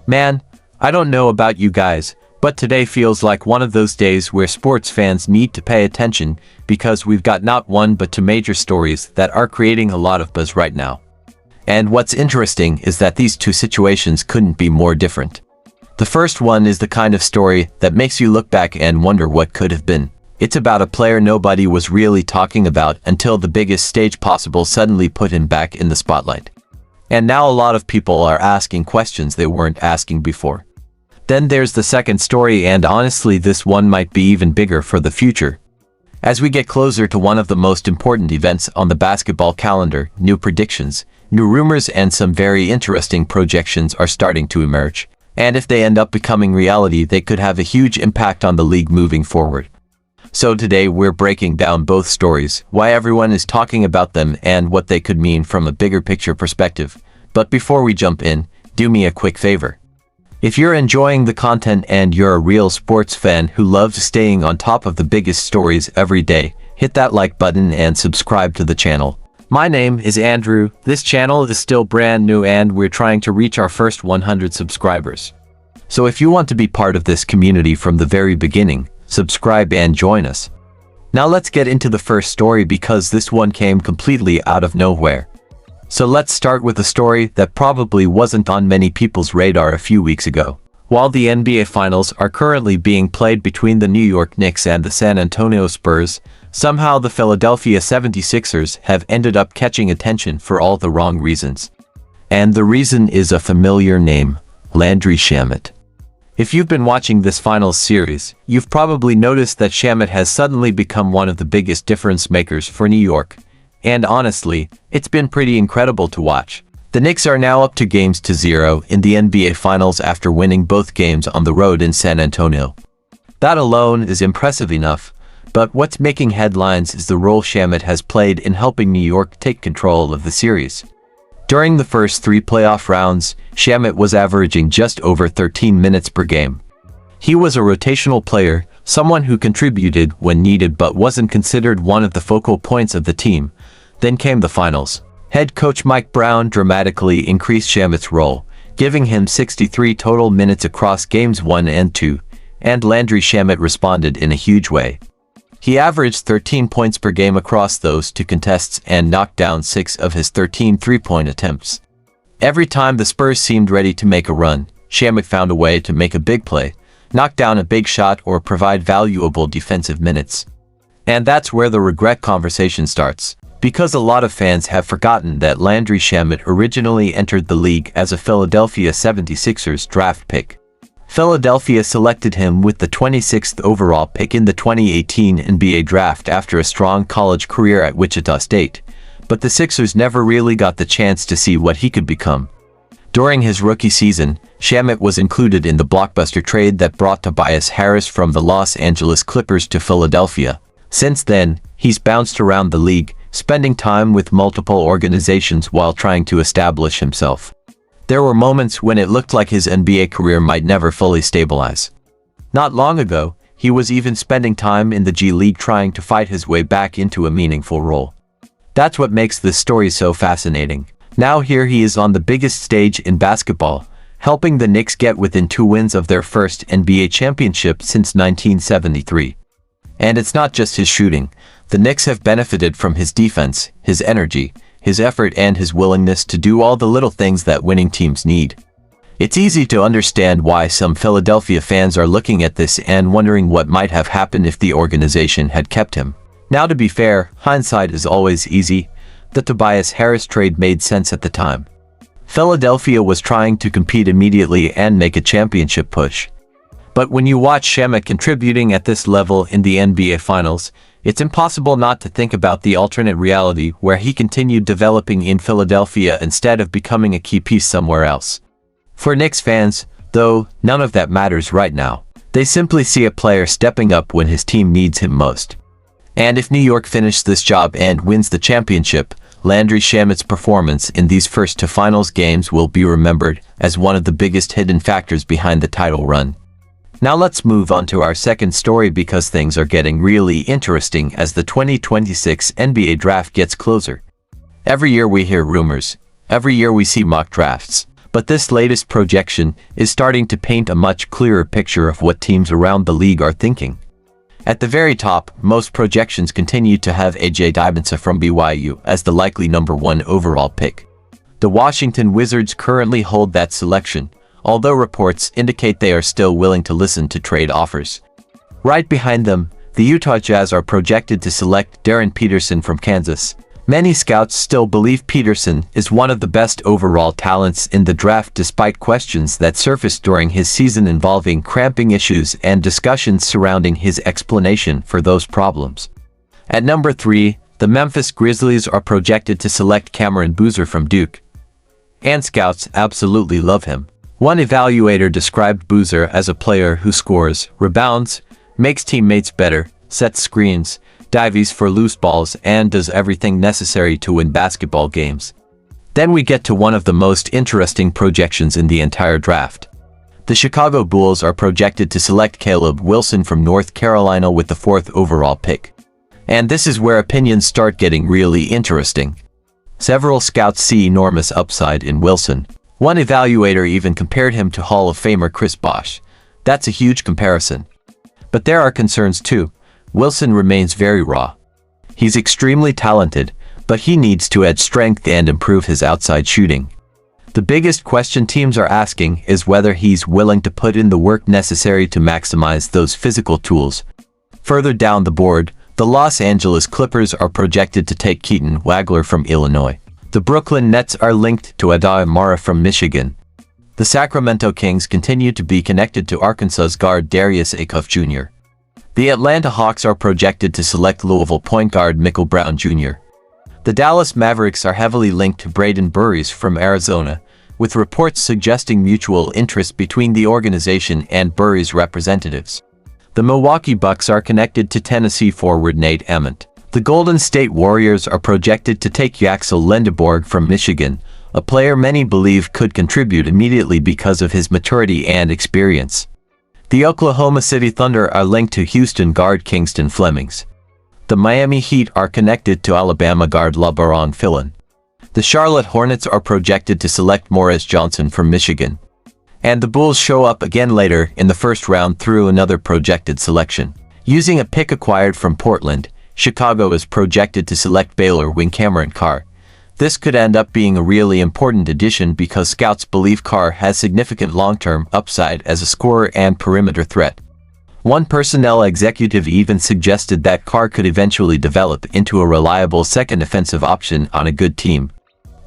Man, I don't know about you guys, but today feels like one of those days where sports fans need to pay attention because we've got not one but two major stories that are creating a lot of buzz right now. And what's interesting is that these two situations couldn't be more different. The first one is the kind of story that makes you look back and wonder what could have been. It's about a player nobody was really talking about until the biggest stage possible suddenly put him back in the spotlight. And now a lot of people are asking questions they weren't asking before. Then there's the second story, and honestly this one might be even bigger for the future. As we get closer to one of the most important events on the basketball calendar, new predictions, new rumors and some very interesting projections are starting to emerge. And if they end up becoming reality, they could have a huge impact on the league moving forward. So today we're breaking down both stories, why everyone is talking about them and what they could mean from a bigger picture perspective. But before we jump in, do me a quick favor. If you're enjoying the content and you're a real sports fan who loves staying on top of the biggest stories every day, hit that like button and subscribe to the channel. My name is Andrew, this channel is still brand new and we're trying to reach our first 100 subscribers. So if you want to be part of this community from the very beginning, subscribe and join us. Now let's get into the first story because this one came completely out of nowhere. So let's start with a story that probably wasn't on many people's radar a few weeks ago. While the NBA Finals are currently being played between the New York Knicks and the San Antonio Spurs, somehow the Philadelphia 76ers have ended up catching attention for all the wrong reasons. And the reason is a familiar name, Landry Shamet. If you've been watching this finals series, you've probably noticed that Shamet has suddenly become one of the biggest difference makers for New York. And honestly, it's been pretty incredible to watch. The Knicks are now up 2-0 in the NBA Finals after winning both games on the road in San Antonio. That alone is impressive enough, but what's making headlines is the role Shamet has played in helping New York take control of the series. During the first 3 playoff rounds, Shamet was averaging just over 13 minutes per game. He was a rotational player, someone who contributed when needed but wasn't considered one of the focal points of the team. Then came the finals. Head coach Mike Brown dramatically increased Shamet's role, giving him 63 total minutes across games 1 and 2, and Landry Shamet responded in a huge way. He averaged 13 points per game across those 2 contests and knocked down 6 of his 13 three-point attempts. Every time the Spurs seemed ready to make a run, Shamet found a way to make a big play, knock down a big shot or provide valuable defensive minutes. And that's where the regret conversation starts, because a lot of fans have forgotten that Landry Shamet originally entered the league as a Philadelphia 76ers draft pick. Philadelphia selected him with the 26th overall pick in the 2018 NBA draft after a strong college career at Wichita State, but the Sixers never really got the chance to see what he could become. During his rookie season, Shamet was included in the blockbuster trade that brought Tobias Harris from the Los Angeles Clippers to Philadelphia. Since then, he's bounced around the league, spending time with multiple organizations while trying to establish himself. There were moments when it looked like his NBA career might never fully stabilize. Not long ago, he was even spending time in the G League trying to fight his way back into a meaningful role. That's what makes this story so fascinating. Now here he is on the biggest stage in basketball, helping the Knicks get within 2 wins of their first NBA championship since 1973. And it's not just his shooting. The Knicks have benefited from his defense, his energy, his effort and his willingness to do all the little things that winning teams need. It's easy to understand why some Philadelphia fans are looking at this and wondering what might have happened if the organization had kept him. Now to be fair, hindsight is always easy. The Tobias Harris trade made sense at the time. Philadelphia was trying to compete immediately and make a championship push. But when you watch Shamet contributing at this level in the NBA Finals, it's impossible not to think about the alternate reality where he continued developing in Philadelphia instead of becoming a key piece somewhere else. For Knicks fans, though, none of that matters right now. They simply see a player stepping up when his team needs him most. And if New York finishes this job and wins the championship, Landry Shamet's performance in these first 2 finals games will be remembered as one of the biggest hidden factors behind the title run. Now let's move on to our second story because things are getting really interesting as the 2026 NBA draft gets closer. Every year we hear rumors. Every year we see mock drafts. But this latest projection is starting to paint a much clearer picture of what teams around the league are thinking. At the very top, most projections continue to have A.J. Dybinsa from BYU as the likely #1 overall pick. The Washington Wizards currently hold that selection, although reports indicate they are still willing to listen to trade offers. Right behind them, the Utah Jazz are projected to select Darren Peterson from Kansas. Many scouts still believe Peterson is one of the best overall talents in the draft despite questions that surfaced during his season involving cramping issues and discussions surrounding his explanation for those problems. At number 3, the Memphis Grizzlies are projected to select Cameron Boozer from Duke. And scouts absolutely love him. One evaluator described Boozer as a player who scores, rebounds, makes teammates better, sets screens, dives for loose balls, and does everything necessary to win basketball games. Then we get to one of the most interesting projections in the entire draft. The Chicago Bulls are projected to select Caleb Wilson from North Carolina with the 4th overall pick. And this is where opinions start getting really interesting. Several scouts see enormous upside in Wilson. One evaluator even compared him to Hall of Famer Chris Bosh. That's a huge comparison. But there are concerns too. Wilson remains very raw. He's extremely talented, but he needs to add strength and improve his outside shooting. The biggest question teams are asking is whether he's willing to put in the work necessary to maximize those physical tools. Further down the board, the Los Angeles Clippers are projected to take Keaton Wagler from Illinois. The Brooklyn Nets are linked to Adai Mara from Michigan. The Sacramento Kings continue to be connected to Arkansas's guard Darius Acuff Jr. The Atlanta Hawks are projected to select Louisville point guard Michael Brown Jr. The Dallas Mavericks are heavily linked to Braden Burris from Arizona, with reports suggesting mutual interest between the organization and Burris' representatives. The Milwaukee Bucks are connected to Tennessee forward Nate Ament. The Golden State Warriors are projected to take Yaxel Lendeborg from Michigan, a player many believe could contribute immediately because of his maturity and experience. The Oklahoma City Thunder are linked to Houston guard Kingston Flemings. The Miami Heat are connected to Alabama guard LeBron Fillon. The Charlotte Hornets are projected to select Morris Johnson from Michigan. And the Bulls show up again later in the first round through another projected selection. Using a pick acquired from Portland, Chicago is projected to select Baylor wing Cameron Carr. This could end up being a really important addition because scouts believe Carr has significant long-term upside as a scorer and perimeter threat. One personnel executive even suggested that Carr could eventually develop into a reliable second offensive option on a good team.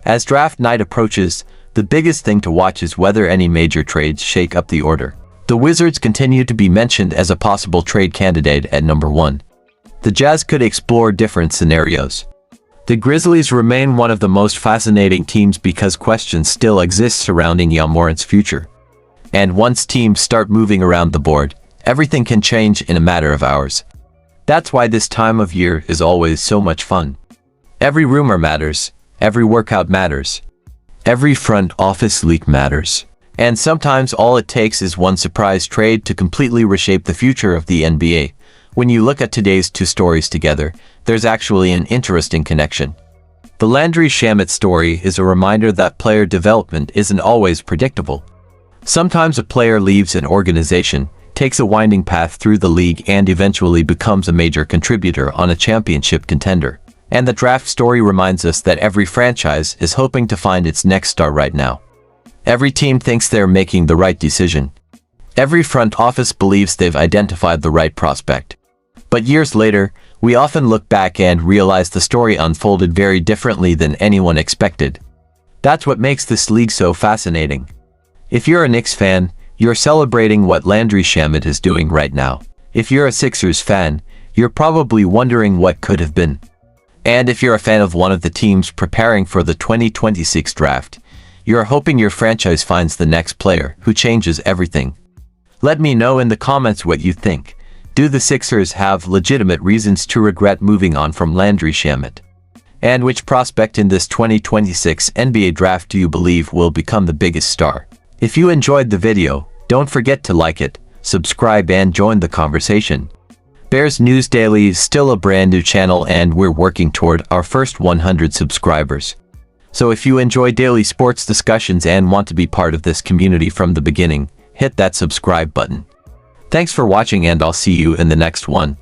As draft night approaches, the biggest thing to watch is whether any major trades shake up the order. The Wizards continue to be mentioned as a possible trade candidate at number 1. The Jazz could explore different scenarios. The Grizzlies remain one of the most fascinating teams because questions still exist surrounding Ja Morant's future. And once teams start moving around the board, everything can change in a matter of hours. That's why this time of year is always so much fun. Every rumor matters, every workout matters, every front office leak matters. And sometimes all it takes is one surprise trade to completely reshape the future of the NBA. When you look at today's two stories together, there's actually an interesting connection. The Landry Shamet story is a reminder that player development isn't always predictable. Sometimes a player leaves an organization, takes a winding path through the league, and eventually becomes a major contributor on a championship contender. And the draft story reminds us that every franchise is hoping to find its next star right now. Every team thinks they're making the right decision. Every front office believes they've identified the right prospect. But years later, we often look back and realize the story unfolded very differently than anyone expected. That's what makes this league so fascinating. If you're a Knicks fan, you're celebrating what Landry Shamet is doing right now. If you're a Sixers fan, you're probably wondering what could have been. And if you're a fan of one of the teams preparing for the 2026 draft, you're hoping your franchise finds the next player who changes everything. Let me know in the comments what you think. Do the Sixers have legitimate reasons to regret moving on from Landry Shamet? And which prospect in this 2026 NBA draft do you believe will become the biggest star? If you enjoyed the video, don't forget to like it, subscribe and join the conversation. Bears News Daily is still a brand new channel and we're working toward our first 100 subscribers. So if you enjoy daily sports discussions and want to be part of this community from the beginning, hit that subscribe button. Thanks for watching and I'll see you in the next one.